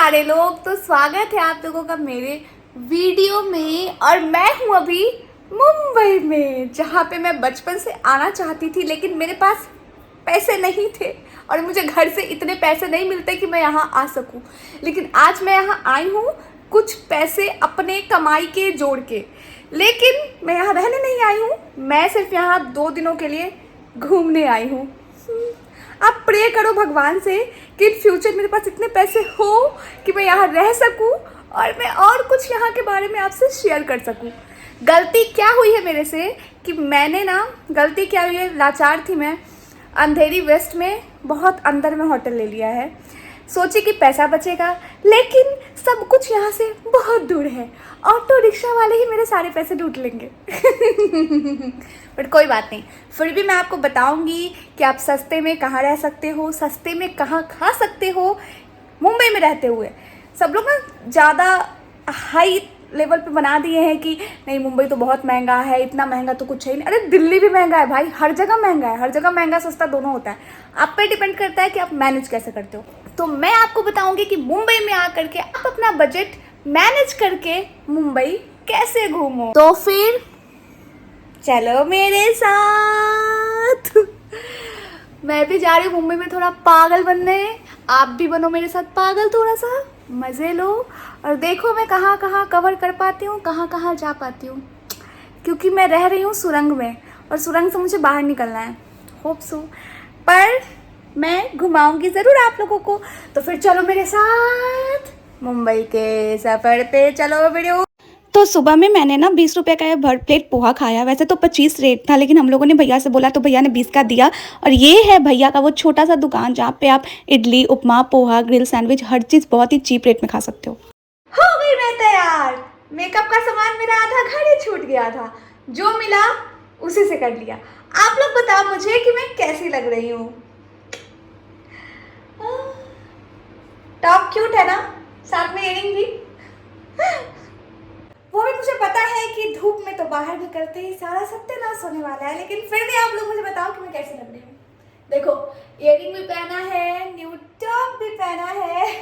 प्यारे लोग, तो स्वागत है आप लोगों का मेरे वीडियो में। और मैं हूँ अभी मुंबई में, जहाँ पे मैं बचपन से आना चाहती थी, लेकिन मेरे पास पैसे नहीं थे और मुझे घर से इतने पैसे नहीं मिलते कि मैं यहाँ आ सकूँ। लेकिन आज मैं यहाँ आई हूँ कुछ पैसे अपने कमाई के जोड़ के। लेकिन मैं यहाँ रहने नहीं आई हूँ, मैं सिर्फ यहाँ 2 दिनों के लिए घूमने आई हूँ। आप प्रे करो भगवान से कि इन फ्यूचर मेरे पास इतने पैसे हो कि मैं यहाँ रह सकूँ और मैं और कुछ यहाँ के बारे में आपसे शेयर कर सकूँ। गलती क्या हुई है मेरे से कि गलती क्या हुई है, लाचार थी मैं। अंधेरी वेस्ट में बहुत अंदर में होटल ले लिया है, सोची कि पैसा बचेगा, लेकिन सब कुछ यहाँ से बहुत दूर है। ऑटो रिक्शा वाले ही मेरे सारे पैसे लूट लेंगे। बट कोई बात नहीं, फिर भी मैं आपको बताऊंगी कि आप सस्ते में कहाँ रह सकते हो, सस्ते में कहाँ खा सकते हो मुंबई में रहते हुए। सब लोग ना ज़्यादा हाई लेवल पे बना दिए हैं कि नहीं मुंबई तो बहुत महंगा है, इतना महंगा तो कुछ है ही नहीं। अरे दिल्ली भी महंगा है भाई, हर जगह महंगा है, हर जगह महंगा सस्ता दोनों होता है। आप पे डिपेंड करता है कि आप मैनेज कैसे करते हो। तो मैं आपको बताऊंगी कि मुंबई में आकर के आप अपना बजट मैनेज करके मुंबई कैसे घूमो। तो फिर चलो मेरे साथ। मैं भी जा रही हूँ मुंबई में थोड़ा पागल बनने, आप भी बनो मेरे साथ पागल, थोड़ा सा मज़े लो और देखो मैं कहाँ कहाँ कवर कर पाती हूँ, कहाँ कहाँ जा पाती हूँ। क्योंकि मैं रह रही हूँ सुरंग में और सुरंग से मुझे बाहर निकलना है, होप सो। पर मैं घुमाऊंगी ज़रूर आप लोगों को। तो फिर चलो मेरे साथ मुंबई के सफ़र पे, चलो वीडियो। तो सुबह में मैंने ना 20 रुपये का भर प्लेट पोहा खाया। वैसे तो 25 रेट था, लेकिन हम लोगों ने भैया से बोला तो भैया ने 20 का दिया। और ये है भैया का वो छोटा सा दुकान जहाँ पे आप इडली, उपमा, पोहा, ग्रिल सैंडविच हर चीज़ बहुत ही चीप रेट में खा सकते हो गई मैं तैयार। मेकअप का सामान मेरा आधा घर ही छूट गया था, जो मिला उसी से कर लिया। आप लोग बताओ मुझे कि मैं कैसी लग रही हूँ। टॉप क्यूट है ना, साथ में इयरिंग भी। वो भी मुझे पता है कि धूप में तो बाहर निकलते ही सारा सत्यानाश होने वाला है, लेकिन फिर भी आप लोग मुझे बताओ कि मैं कैसे लग रही हूँ। देखो इयरिंग भी पहना है, न्यू टॉप भी पहना है।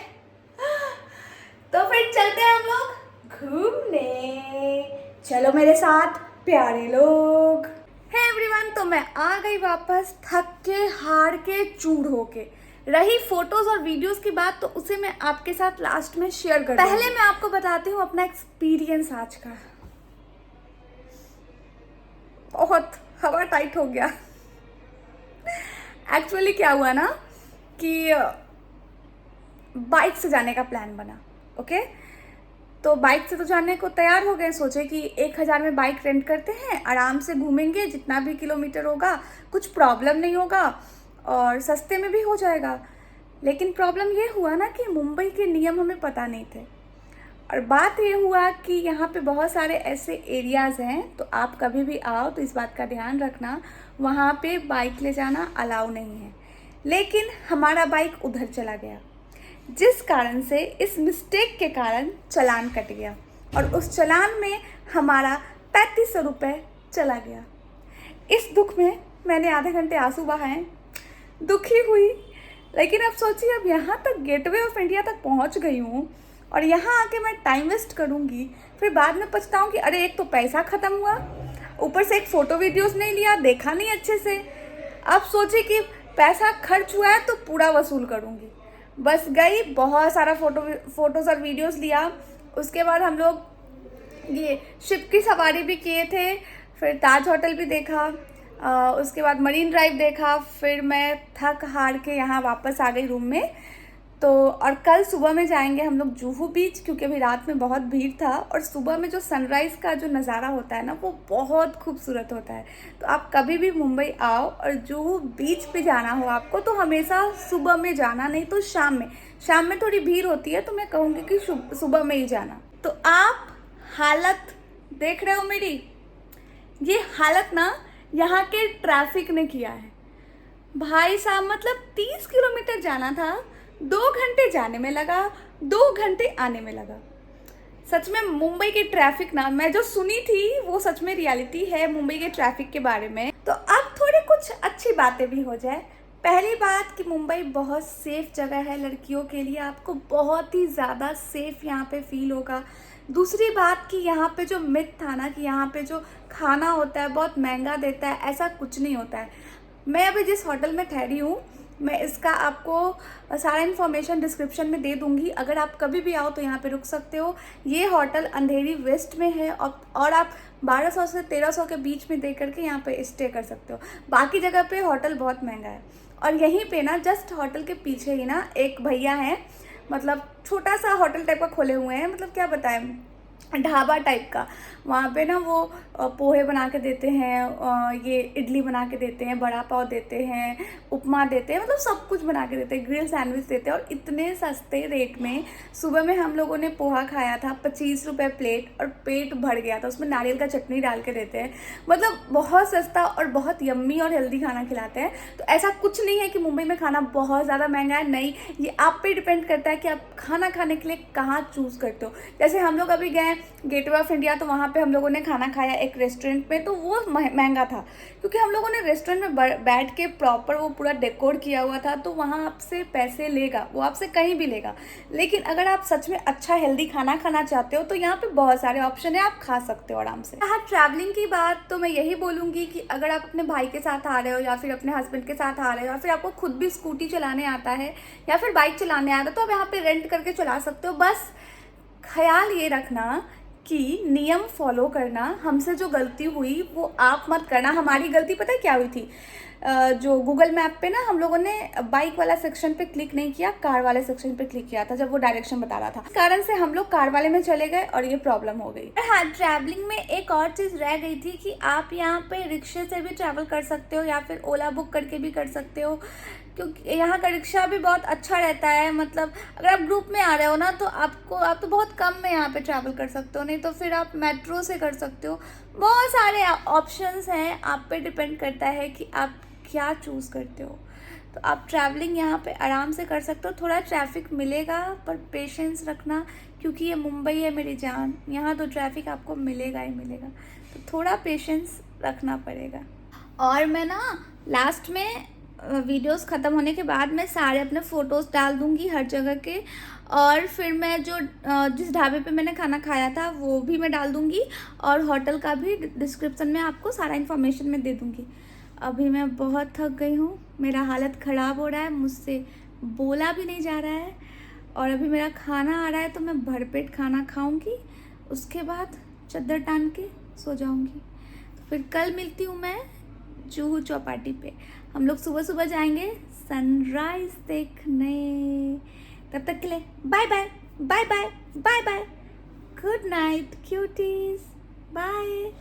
तो फिर चलते हैं हम लोग घूमने, चलो मेरे साथ प्यारे लोग। हे एवरीवन, तो मैं आ गई वापस, थक के हार के चूर होके। रही फोटोज और वीडियोस की बात, तो उसे मैं आपके साथ लास्ट में शेयर कर। पहले मैं आपको बताती हूँ अपना एक्सपीरियंस आज का। बहुत हवा टाइट हो गया। एक्चुअली क्या हुआ ना कि बाइक से जाने का प्लान बना। ओके, तो बाइक से तो जाने को तैयार हो गए, सोचे कि 1000 में बाइक रेंट करते हैं, आराम से घूमेंगे, जितना भी किलोमीटर होगा कुछ प्रॉब्लम नहीं होगा और सस्ते में भी हो जाएगा। लेकिन प्रॉब्लम ये हुआ ना कि मुंबई के नियम हमें पता नहीं थे। और बात ये हुआ कि यहाँ पे बहुत सारे ऐसे एरियाज़ हैं, तो आप कभी भी आओ तो इस बात का ध्यान रखना, वहाँ पे बाइक ले जाना अलाउ नहीं है। लेकिन हमारा बाइक उधर चला गया, जिस कारण से इस मिस्टेक के कारण चालान कट गया और उस चालान में हमारा 3500 रुपये चला गया। इस दुख में मैंने आधे घंटे आंसू बहाए, दुखी हुई। लेकिन अब सोचिए, अब यहाँ तक गेटवे ऑफ इंडिया तक पहुँच गई हूँ और यहाँ आके मैं टाइम वेस्ट करूँगी, फिर बाद में पछताऊँ कि अरे एक तो पैसा ख़त्म हुआ, ऊपर से एक फ़ोटो वीडियोस नहीं लिया, देखा नहीं अच्छे से। अब सोचिए कि पैसा खर्च हुआ है तो पूरा वसूल करूँगी। बस गई, बहुत सारा फ़ोटोज़ और वीडियोज़ लिया। उसके बाद हम लोग ये शिप की सवारी भी किए थे, फिर ताज होटल भी देखा, उसके बाद मरीन ड्राइव देखा। फिर मैं थक हार के यहाँ वापस आ गई रूम में। तो और कल सुबह में जाएंगे हम लोग जुहू बीच, क्योंकि अभी रात में बहुत भीड़ था और सुबह में जो सनराइज़ का जो नज़ारा होता है ना, वो बहुत खूबसूरत होता है। तो आप कभी भी मुंबई आओ और जुहू बीच पे जाना हो आपको, तो हमेशा सुबह में जाना, नहीं तो शाम में। शाम में थोड़ी भीड़ होती है, तो मैं कहूँगी कि सुबह में ही जाना। तो आप हालत देख रहे हो मेरी, ये हालत ना यहाँ के ट्रैफिक ने किया है भाई साहब। मतलब 30 किलोमीटर जाना था, 2 घंटे जाने में लगा, 2 घंटे आने में लगा। सच में मुंबई की ट्रैफिक ना, मैं जो सुनी थी वो सच में रियलिटी है मुंबई के ट्रैफिक के बारे में। तो अब थोड़ी कुछ अच्छी बातें भी हो जाए। पहली बात कि मुंबई बहुत सेफ़ जगह है लड़कियों के लिए, आपको बहुत ही ज़्यादा सेफ़ यहाँ पे फ़ील होगा। दूसरी बात कि यहाँ पे जो मिथ था ना कि यहाँ पे जो खाना होता है बहुत महंगा देता है, ऐसा कुछ नहीं होता है। मैं अभी जिस होटल में ठहरी हूँ, मैं इसका आपको सारा इन्फॉर्मेशन डिस्क्रिप्शन में दे दूँगी। अगर आप कभी भी आओ तो यहाँ पे रुक सकते हो। ये होटल अंधेरी वेस्ट में है और आप 1200 से 1300 के बीच में दे करके यहाँ पे स्टे कर सकते हो। बाकी जगह पे होटल बहुत महंगा है। और यहीं पे ना जस्ट होटल के पीछे ही ना एक भैया हैं, मतलब छोटा सा होटल टाइप का खोले हुए हैं, मतलब क्या बताएं, ढाबा टाइप का। वहाँ पे ना वो पोहे बना के देते हैं, ये इडली बना के देते हैं, बड़ा पाव देते हैं, उपमा देते हैं, मतलब सब कुछ बना के देते हैं, ग्रिल सैंडविच देते हैं और इतने सस्ते रेट में। सुबह में हम लोगों ने पोहा खाया था 25 रुपये प्लेट और पेट भर गया था। उसमें नारियल का चटनी डाल के देते हैं, मतलब बहुत सस्ता और बहुत यम्मी और हेल्दी खाना खिलाते हैं। तो ऐसा कुछ नहीं है कि मुंबई में खाना बहुत ज़्यादा महंगा है, नहीं, ये आप पे डिपेंड करता है कि आप खाना खाने के लिए कहाँ चूज़ करते हो। जैसे हम लोग अभी गए गेटवे ऑफ इंडिया, तो वहाँ पे हम लोगों ने खाना खाया एक रेस्टोरेंट में, तो वो महंगा था क्योंकि हम लोगों ने रेस्टोरेंट में बैठ के प्रॉपर वो पूरा डेकोर किया हुआ था। तो वहाँ आपसे पैसे लेगा, वो आपसे कहीं भी लेगा। लेकिन अगर आप सच में अच्छा हेल्दी खाना खाना चाहते हो तो यहाँ पे बहुत सारे ऑप्शन है, आप खा सकते हो आराम से। हाँ, ट्रैवलिंग की बात तो मैं यही बोलूँगी कि अगर आप अपने भाई के साथ आ रहे हो या फिर अपने हस्बैंड के साथ आ रहे हो या फिर आपको खुद भी स्कूटी चलाने आता है या फिर बाइक चलाने आता है, तो आप यहाँ पे रेंट करके चला सकते हो। बस ख्याल ये रखना कि नियम फॉलो करना। हमसे जो गलती हुई वो आप मत करना। हमारी गलती पता है क्या हुई थी? जो गूगल मैप पे ना हम लोगों ने बाइक वाला सेक्शन पे क्लिक नहीं किया, कार वाले सेक्शन पे क्लिक किया था जब वो डायरेक्शन बता रहा था। इस कारण से हम लोग कार वाले में चले गए और ये प्रॉब्लम हो गई। हाँ, ट्रैवलिंग में एक और चीज़ रह गई थी कि आप यहाँ पे रिक्शे से भी ट्रैवल कर सकते हो या फिर ओला बुक करके भी कर सकते हो, क्योंकि यहाँ का रिक्शा भी बहुत अच्छा रहता है। मतलब अगर आप ग्रुप में आ रहे हो ना तो आप तो बहुत कम में यहाँ पे ट्रैवल कर सकते हो, नहीं तो फिर आप मेट्रो से कर सकते हो। बहुत सारे ऑप्शंस हैं, आप पे डिपेंड करता है कि आप क्या चूज़ करते हो। तो आप ट्रैवलिंग यहाँ पे आराम से कर सकते हो। थोड़ा ट्रैफिक मिलेगा पर पेशेंस रखना, क्योंकि ये मुंबई है मेरी जान, यहाँ तो ट्रैफिक आपको मिलेगा ही मिलेगा, तो थोड़ा पेशेंस रखना पड़ेगा। और मैं ना लास्ट में वीडियोस ख़त्म होने के बाद मैं सारे अपने फ़ोटोज़ डाल दूँगी हर जगह के, और फिर मैं जो जिस ढाबे पे मैंने खाना खाया था वो भी मैं डाल दूँगी और होटल का भी डिस्क्रिप्शन में आपको सारा इन्फॉर्मेशन मैं दे दूँगी। अभी मैं बहुत थक गई हूँ, मेरा हालत ख़राब हो रहा है, मुझसे बोला भी नहीं जा रहा है और अभी मेरा खाना आ रहा है, तो मैं भरपेट खाना खाऊँगी, उसके बाद चद्दर टान के सो जाऊँगी। तो फिर कल मिलती हूँ मैं जुहू चौपाटी पे। हम लोग सुबह सुबह जाएंगे सनराइज देखने। तब तक के लिए bye bye bye bye bye bye, good night cuties, bye.